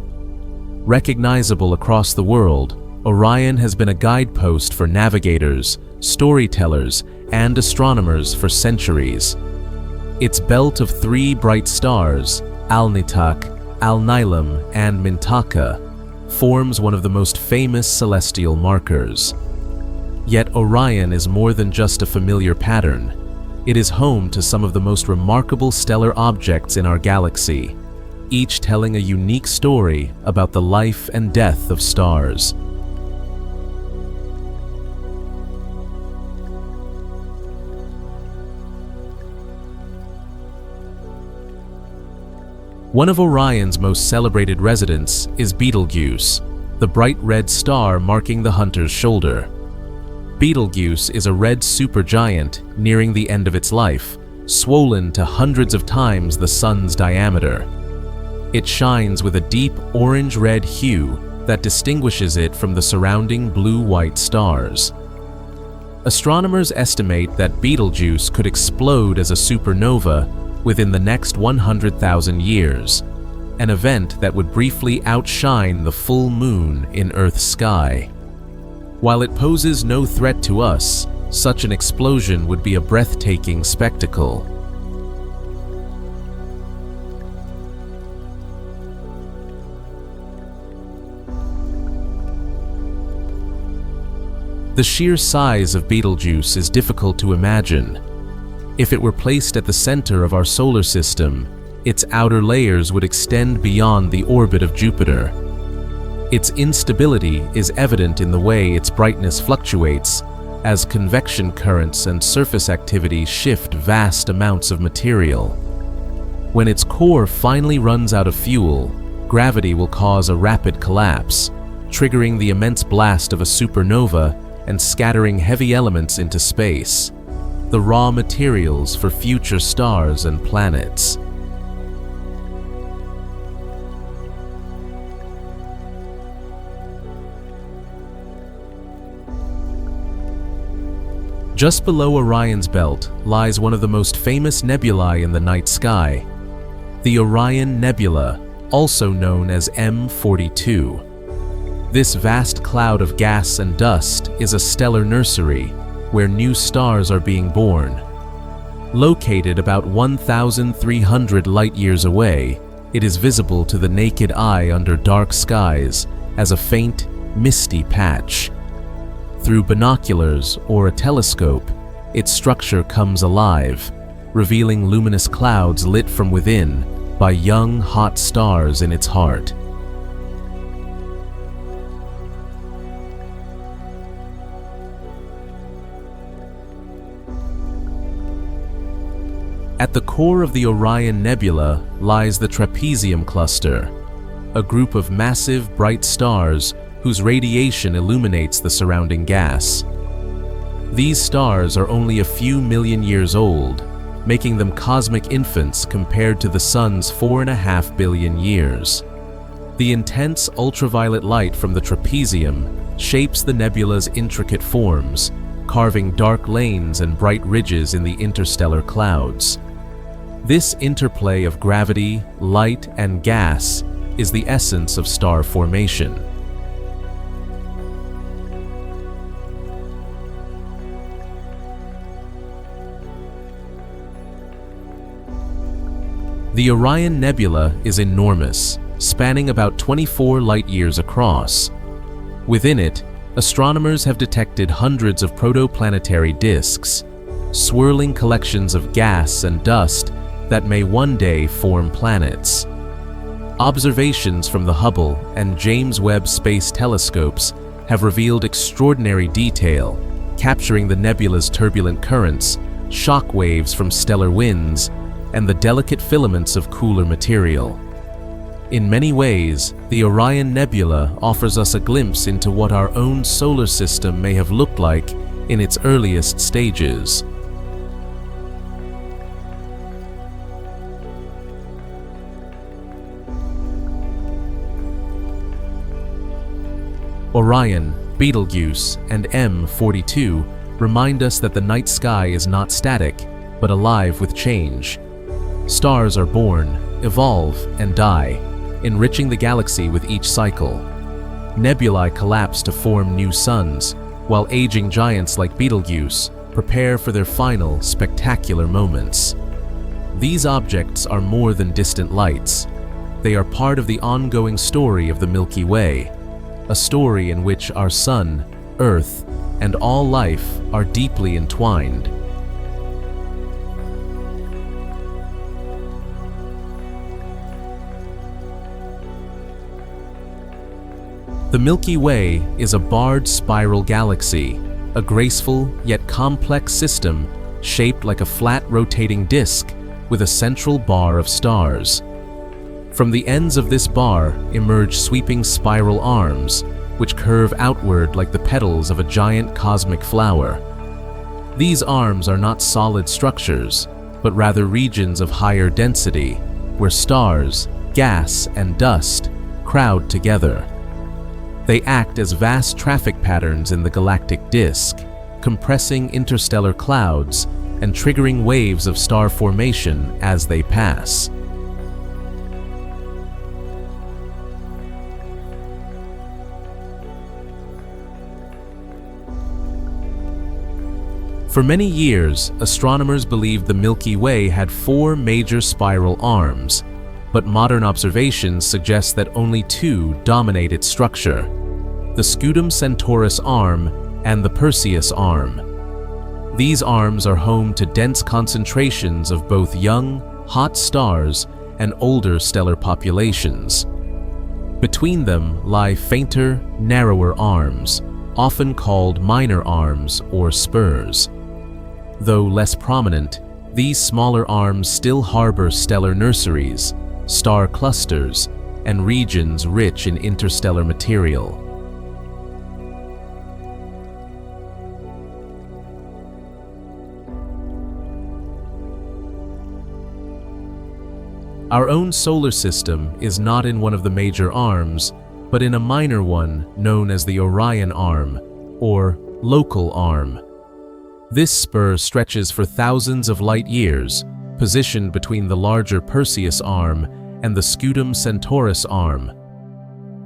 Recognizable across the world, Orion has been a guidepost for navigators, storytellers, and astronomers for centuries. Its belt of 3 bright stars, Alnitak, Alnilam, and Mintaka, forms one of the most famous celestial markers. Yet Orion is more than just a familiar pattern. It is home to some of the most remarkable stellar objects in our galaxy, each telling a unique story about the life and death of stars. One of Orion's most celebrated residents is Betelgeuse, the bright red star marking the hunter's shoulder. Betelgeuse is a red supergiant nearing the end of its life, swollen to hundreds of times the Sun's diameter. It shines with a deep orange-red hue that distinguishes it from the surrounding blue-white stars. Astronomers estimate that Betelgeuse could explode as a supernova within the next 100,000 years, an event that would briefly outshine the full moon in Earth's sky. While it poses no threat to us, such an explosion would be a breathtaking spectacle. The sheer size of Betelgeuse is difficult to imagine. If it were placed at the center of our solar system, its outer layers would extend beyond the orbit of Jupiter. Its instability is evident in the way its brightness fluctuates, as convection currents and surface activity shift vast amounts of material. When its core finally runs out of fuel, gravity will cause a rapid collapse, triggering the immense blast of a supernova and scattering heavy elements into space, the raw materials for future stars and planets. Just below Orion's belt lies one of the most famous nebulae in the night sky, the Orion Nebula, also known as M42. This vast cloud of gas and dust is a stellar nursery where new stars are being born. Located about 1,300 light-years away, it is visible to the naked eye under dark skies as a faint, misty patch. Through binoculars or a telescope, its structure comes alive, revealing luminous clouds lit from within by young, hot stars in its heart. At the core of the Orion Nebula lies the Trapezium cluster, a group of massive, bright stars whose radiation illuminates the surrounding gas. These stars are only a few million years old, making them cosmic infants compared to the Sun's 4.5 billion years. The intense ultraviolet light from the trapezium shapes the nebula's intricate forms, carving dark lanes and bright ridges in the interstellar clouds. This interplay of gravity, light, and gas is the essence of star formation. The Orion Nebula is enormous, spanning about 24 light-years across. Within it, astronomers have detected hundreds of protoplanetary disks, swirling collections of gas and dust that may one day form planets. Observations from the Hubble and James Webb Space Telescopes have revealed extraordinary detail, capturing the nebula's turbulent currents, shock waves from stellar winds, and the delicate filaments of cooler material. In many ways, the Orion Nebula offers us a glimpse into what our own solar system may have looked like in its earliest stages. Orion, Betelgeuse, and M42 remind us that the night sky is not static, but alive with change. Stars are born, evolve, and die, enriching the galaxy with each cycle. Nebulae collapse to form new suns, while aging giants like Betelgeuse prepare for their final, spectacular moments. These objects are more than distant lights. They are part of the ongoing story of the Milky Way, a story in which our Sun, Earth, and all life are deeply entwined. The Milky Way is a barred spiral galaxy, a graceful yet complex system shaped like a flat rotating disk with a central bar of stars. From the ends of this bar emerge sweeping spiral arms, which curve outward like the petals of a giant cosmic flower. These arms are not solid structures, but rather regions of higher density, where stars, gas, and dust crowd together. They act as vast traffic patterns in the galactic disk, compressing interstellar clouds and triggering waves of star formation as they pass. For many years, astronomers believed the Milky Way had 4 major spiral arms, but modern observations suggest that only 2 dominate its structure: the Scutum Centaurus arm and the Perseus arm. These arms are home to dense concentrations of both young, hot stars and older stellar populations. Between them lie fainter, narrower arms, often called minor arms or spurs. Though less prominent, these smaller arms still harbor stellar nurseries, star clusters, and regions rich in interstellar material. Our own solar system is not in one of the major arms, but in a minor one known as the Orion Arm, or Local Arm. This spur stretches for thousands of light years, positioned between the larger Perseus Arm and the Scutum Centaurus Arm.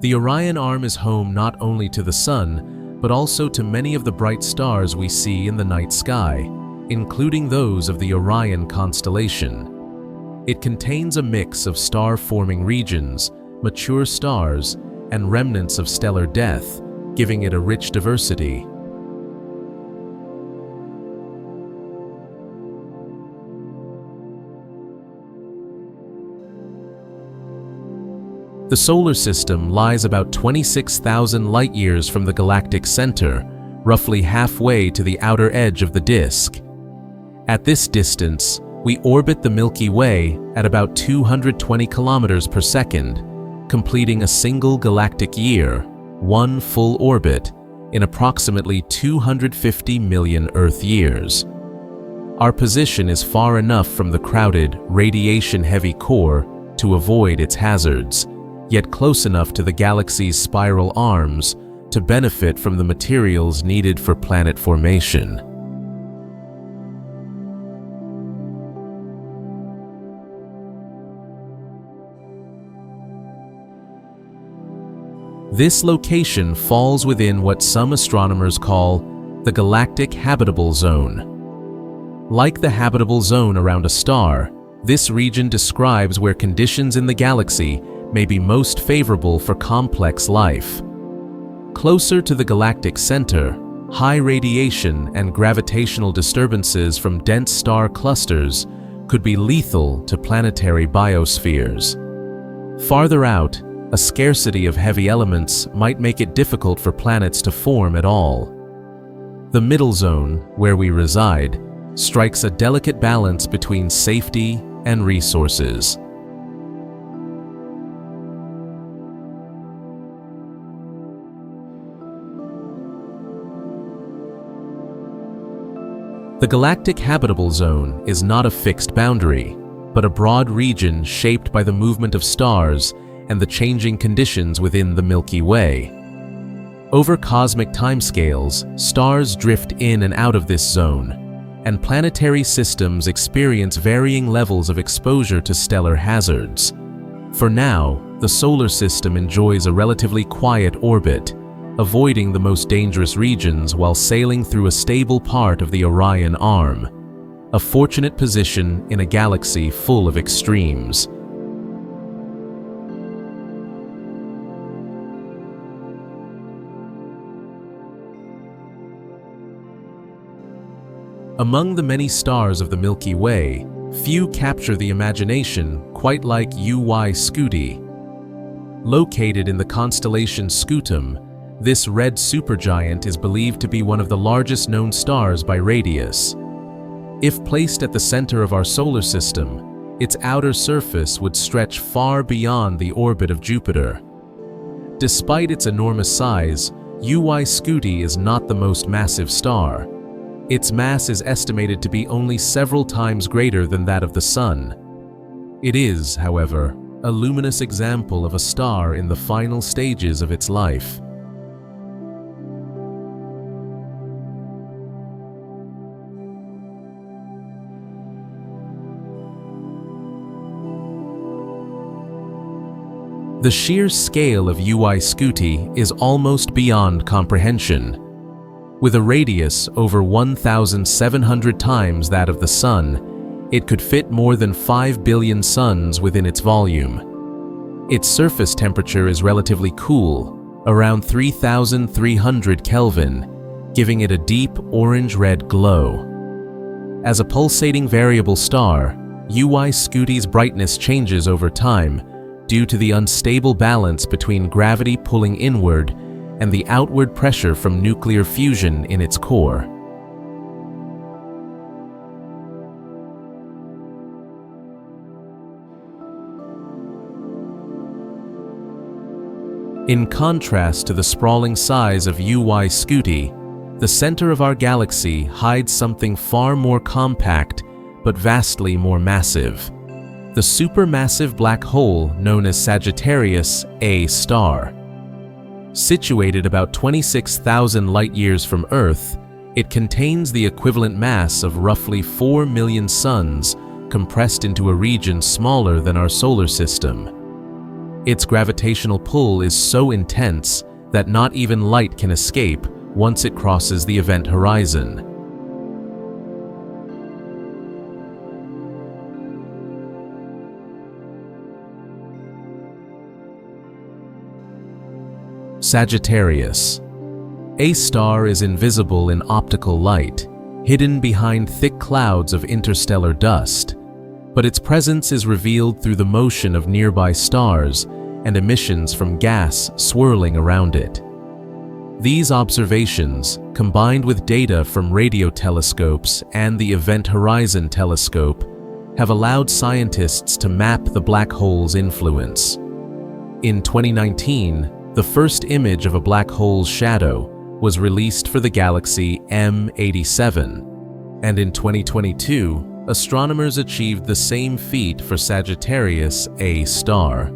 The Orion Arm is home not only to the Sun, but also to many of the bright stars we see in the night sky, including those of the Orion constellation. It contains a mix of star-forming regions, mature stars, and remnants of stellar death, giving it a rich diversity. The solar system lies about 26,000 light-years from the galactic center, roughly halfway to the outer edge of the disk. At this distance, we orbit the Milky Way at about 220 kilometers per second, completing a single galactic year, one full orbit, in approximately 250 million Earth years. Our position is far enough from the crowded, radiation-heavy core to avoid its hazards, yet close enough to the galaxy's spiral arms to benefit from the materials needed for planet formation. This location falls within what some astronomers call the galactic habitable zone. Like the habitable zone around a star, this region describes where conditions in the galaxy may be most favorable for complex life. Closer to the galactic center, high radiation and gravitational disturbances from dense star clusters could be lethal to planetary biospheres. Farther out, a scarcity of heavy elements might make it difficult for planets to form at all. The middle zone, where we reside, strikes a delicate balance between safety and resources. The galactic habitable zone is not a fixed boundary, but a broad region shaped by the movement of stars and the changing conditions within the Milky Way. Over cosmic timescales, stars drift in and out of this zone, and planetary systems experience varying levels of exposure to stellar hazards. For now, the solar system enjoys a relatively quiet orbit, avoiding the most dangerous regions while sailing through a stable part of the Orion Arm, a fortunate position in a galaxy full of extremes. Among the many stars of the Milky Way, few capture the imagination quite like UY Scuti. Located in the constellation Scutum, this red supergiant is believed to be one of the largest known stars by radius. If placed at the center of our solar system, its outer surface would stretch far beyond the orbit of Jupiter. Despite its enormous size, UY Scuti is not the most massive star. Its mass is estimated to be only several times greater than that of the Sun. It is, however, a luminous example of a star in the final stages of its life. The sheer scale of UY Scuti is almost beyond comprehension. With a radius over 1,700 times that of the Sun, it could fit more than 5 billion suns within its volume. Its surface temperature is relatively cool, around 3,300 Kelvin, giving it a deep orange-red glow. As a pulsating variable star, UY Scuti's brightness changes over time due to the unstable balance between gravity pulling inward and the outward pressure from nuclear fusion in its core. In contrast to the sprawling size of UY Scuti, the center of our galaxy hides something far more compact but vastly more massive: the supermassive black hole known as Sagittarius A star. Situated about 26,000 light-years from Earth, it contains the equivalent mass of roughly 4 million suns compressed into a region smaller than our solar system. Its gravitational pull is so intense that not even light can escape once it crosses the event horizon. Sagittarius. A star is invisible in optical light, hidden behind thick clouds of interstellar dust, but its presence is revealed through the motion of nearby stars and emissions from gas swirling around it. These observations, combined with data from radio telescopes and the Event Horizon Telescope, have allowed scientists to map the black hole's influence. In 2019, the first image of a black hole's shadow was released for the galaxy M87, and in 2022, astronomers achieved the same feat for Sagittarius A star.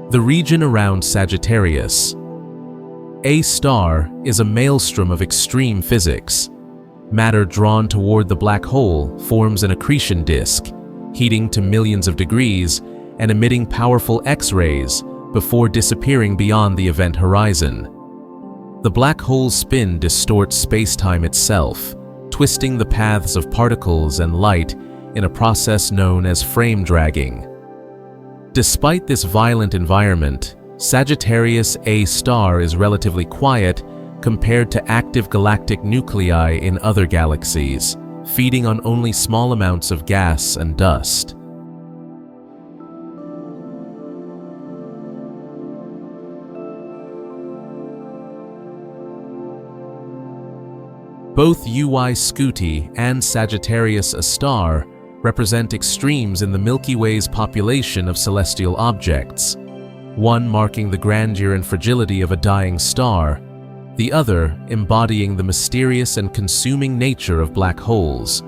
The region around Sagittarius A star is a maelstrom of extreme physics. Matter drawn toward the black hole forms an accretion disk, heating to millions of degrees and emitting powerful X-rays before disappearing beyond the event horizon. The black hole's spin distorts space-time itself, twisting the paths of particles and light in a process known as frame dragging. Despite this violent environment, Sagittarius A star is relatively quiet compared to active galactic nuclei in other galaxies, feeding on only small amounts of gas and dust. Both UY Scuti and Sagittarius A star represent extremes in the Milky Way's population of celestial objects, one marking the grandeur and fragility of a dying star, the other embodying the mysterious and consuming nature of black holes.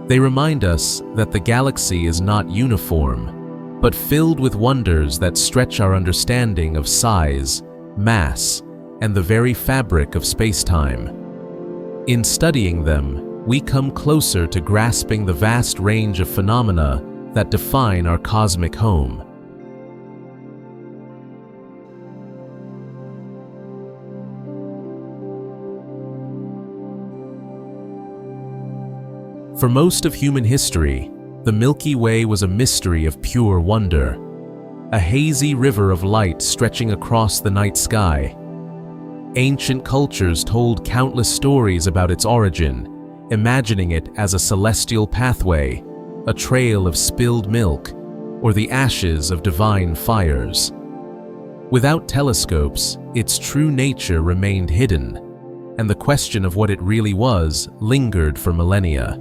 They remind us that the galaxy is not uniform, but filled with wonders that stretch our understanding of size, mass, and the very fabric of space-time. In studying them, we come closer to grasping the vast range of phenomena that define our cosmic home. For most of human history, the Milky Way was a mystery of pure wonder, a hazy river of light stretching across the night sky. Ancient cultures told countless stories about its origin, imagining it as a celestial pathway, a trail of spilled milk, or the ashes of divine fires. Without telescopes, its true nature remained hidden, and the question of what it really was lingered for millennia.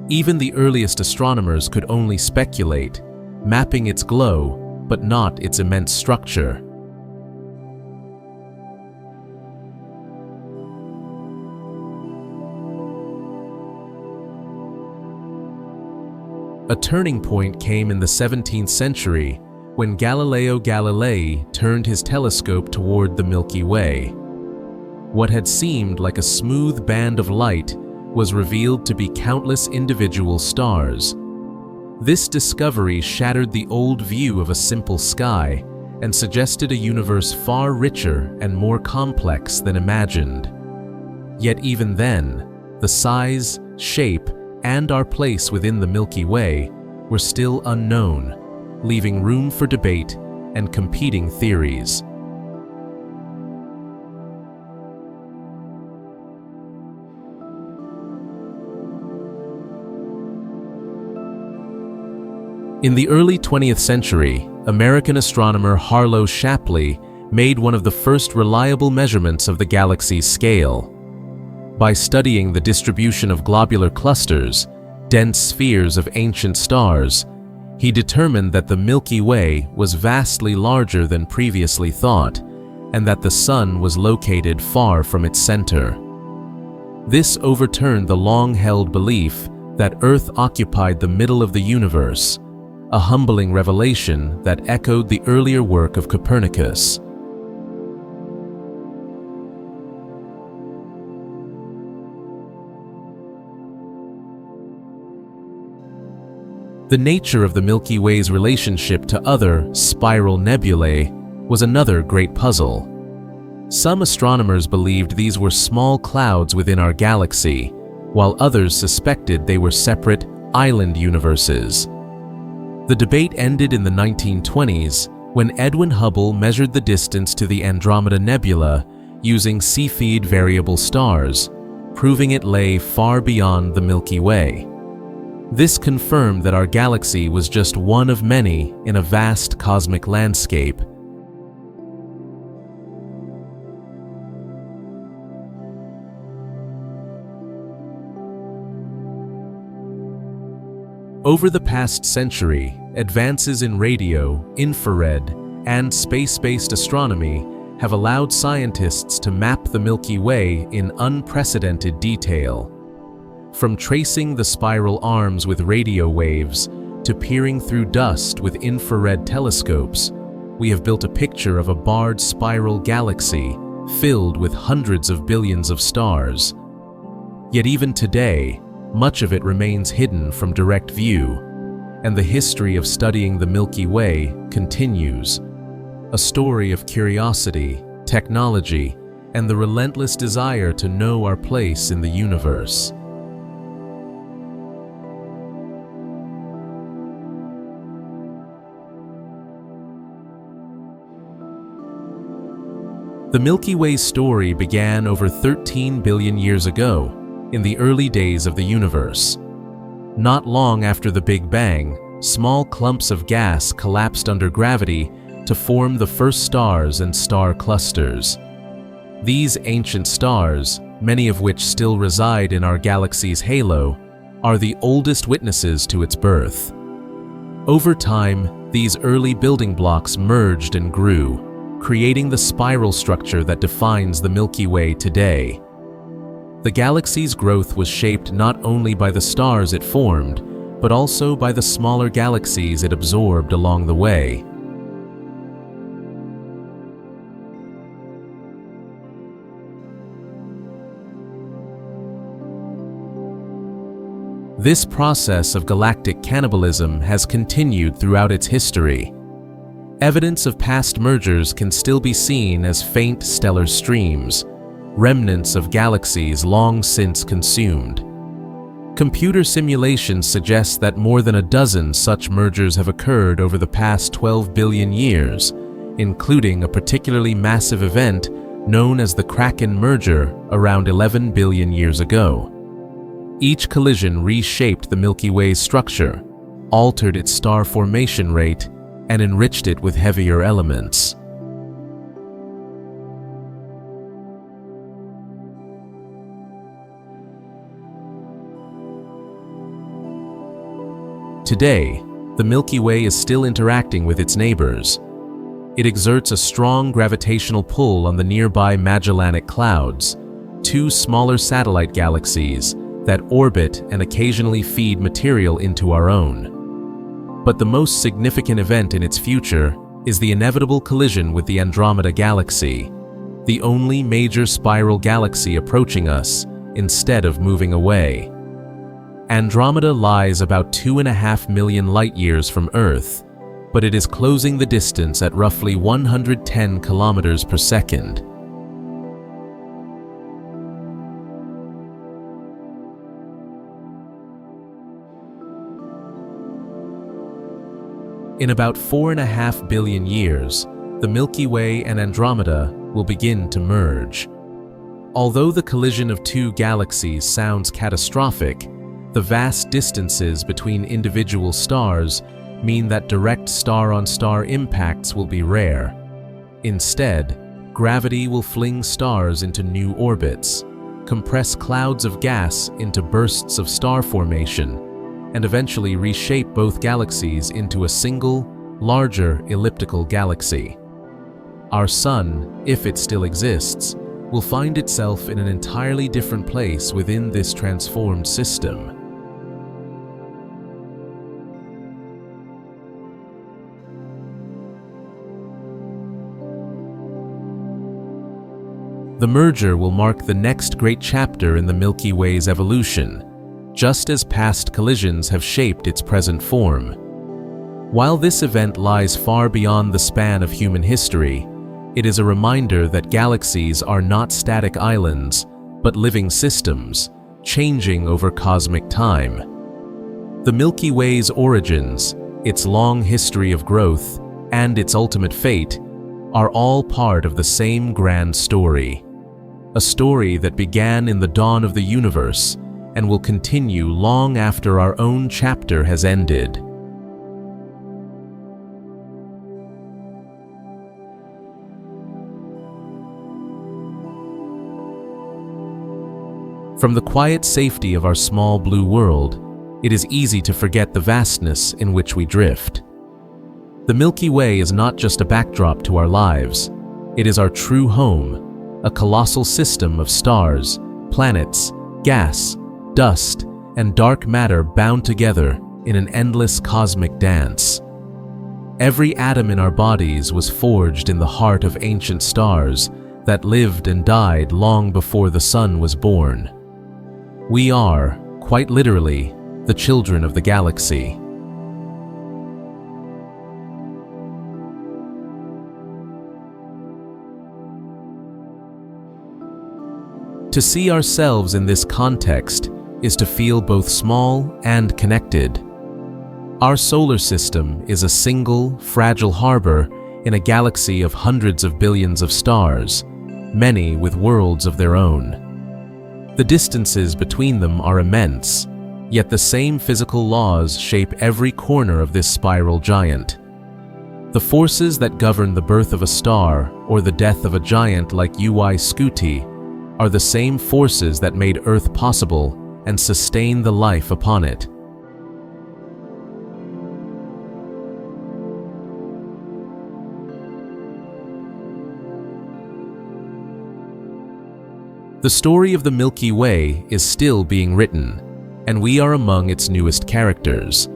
Even the earliest astronomers could only speculate, mapping its glow, but not its immense structure. A turning point came in the 17th century when Galileo Galilei turned his telescope toward the Milky Way. What had seemed like a smooth band of light was revealed to be countless individual stars. This discovery shattered the old view of a simple sky and suggested a universe far richer and more complex than imagined. Yet even then, the size, shape, and our place within the Milky Way were still unknown, leaving room for debate and competing theories. In the early 20th century, American astronomer Harlow Shapley made one of the first reliable measurements of the galaxy's scale. By studying the distribution of globular clusters, dense spheres of ancient stars, he determined that the Milky Way was vastly larger than previously thought, and that the Sun was located far from its center. This overturned the long-held belief that Earth occupied the middle of the universe, a humbling revelation that echoed the earlier work of Copernicus. The nature of the Milky Way's relationship to other spiral nebulae was another great puzzle. Some astronomers believed these were small clouds within our galaxy, while others suspected they were separate island universes. The debate ended in the 1920s when Edwin Hubble measured the distance to the Andromeda Nebula using Cepheid variable stars, proving it lay far beyond the Milky Way. This confirmed that our galaxy was just one of many in a vast cosmic landscape. Over the past century, advances in radio, infrared, and space-based astronomy have allowed scientists to map the Milky Way in unprecedented detail. From tracing the spiral arms with radio waves to peering through dust with infrared telescopes, we have built a picture of a barred spiral galaxy filled with hundreds of billions of stars. Yet even today, much of it remains hidden from direct view, and the history of studying the Milky Way continues. A story of curiosity, technology, and the relentless desire to know our place in the universe. The Milky Way's story began over 13 billion years ago, in the early days of the universe. Not long after the Big Bang, small clumps of gas collapsed under gravity to form the first stars and star clusters. These ancient stars, many of which still reside in our galaxy's halo, are the oldest witnesses to its birth. Over time, these early building blocks merged and grew, creating the spiral structure that defines the Milky Way today. The galaxy's growth was shaped not only by the stars it formed, but also by the smaller galaxies it absorbed along the way. This process of galactic cannibalism has continued throughout its history. Evidence of past mergers can still be seen as faint stellar streams, remnants of galaxies long since consumed. Computer simulations suggest that more than a dozen such mergers have occurred over the past 12 billion years, including a particularly massive event known as the Kraken merger around 11 billion years ago. Each collision reshaped the Milky Way's structure, altered its star formation rate, and enriched it with heavier elements. Today, the Milky Way is still interacting with its neighbors. It exerts a strong gravitational pull on the nearby Magellanic Clouds, two smaller satellite galaxies that orbit and occasionally feed material into our own. But the most significant event in its future is the inevitable collision with the Andromeda Galaxy, the only major spiral galaxy approaching us instead of moving away. Andromeda lies about 2.5 million light-years from Earth, but it is closing the distance at roughly 110 kilometers per second. In about 4.5 billion years, the Milky Way and Andromeda will begin to merge. Although the collision of two galaxies sounds catastrophic, the vast distances between individual stars mean that direct star-on-star impacts will be rare. Instead, gravity will fling stars into new orbits, compress clouds of gas into bursts of star formation, and eventually reshape both galaxies into a single, larger elliptical galaxy. Our Sun, if it still exists, will find itself in an entirely different place within this transformed system. The merger will mark the next great chapter in the Milky Way's evolution, just as past collisions have shaped its present form. While this event lies far beyond the span of human history, it is a reminder that galaxies are not static islands, but living systems, changing over cosmic time. The Milky Way's origins, its long history of growth, and its ultimate fate are all part of the same grand story. A story that began in the dawn of the universe and will continue long after our own chapter has ended. From the quiet safety of our small blue world, it is easy to forget the vastness in which we drift. The Milky Way is not just a backdrop to our lives, it is our true home, a colossal system of stars, planets, gas, dust, and dark matter bound together in an endless cosmic dance. Every atom in our bodies was forged in the heart of ancient stars that lived and died long before the sun was born. We are, quite literally, the children of the galaxy. To see ourselves in this context is to feel both small and connected. Our solar system is a single, fragile harbor in a galaxy of hundreds of billions of stars, many with worlds of their own. The distances between them are immense, yet the same physical laws shape every corner of this spiral giant. The forces that govern the birth of a star or the death of a giant like Scuti are the same forces that made Earth possible and sustain the life upon it. The story of the Milky Way is still being written, and we are among its newest characters.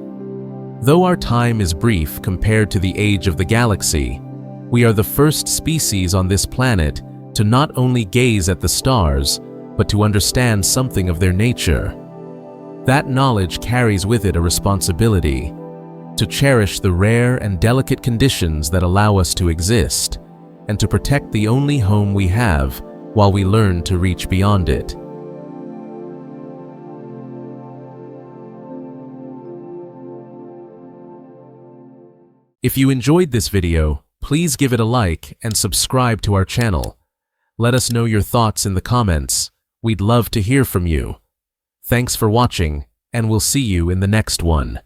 Though our time is brief compared to the age of the galaxy, we are the first species on this planet to not only gaze at the stars, but to understand something of their nature. That knowledge carries with it a responsibility to cherish the rare and delicate conditions that allow us to exist, and to protect the only home we have while we learn to reach beyond it. If you enjoyed this video, please give it a like and subscribe to our channel. Let us know your thoughts in the comments. We'd love to hear from you. Thanks for watching, and we'll see you in the next one.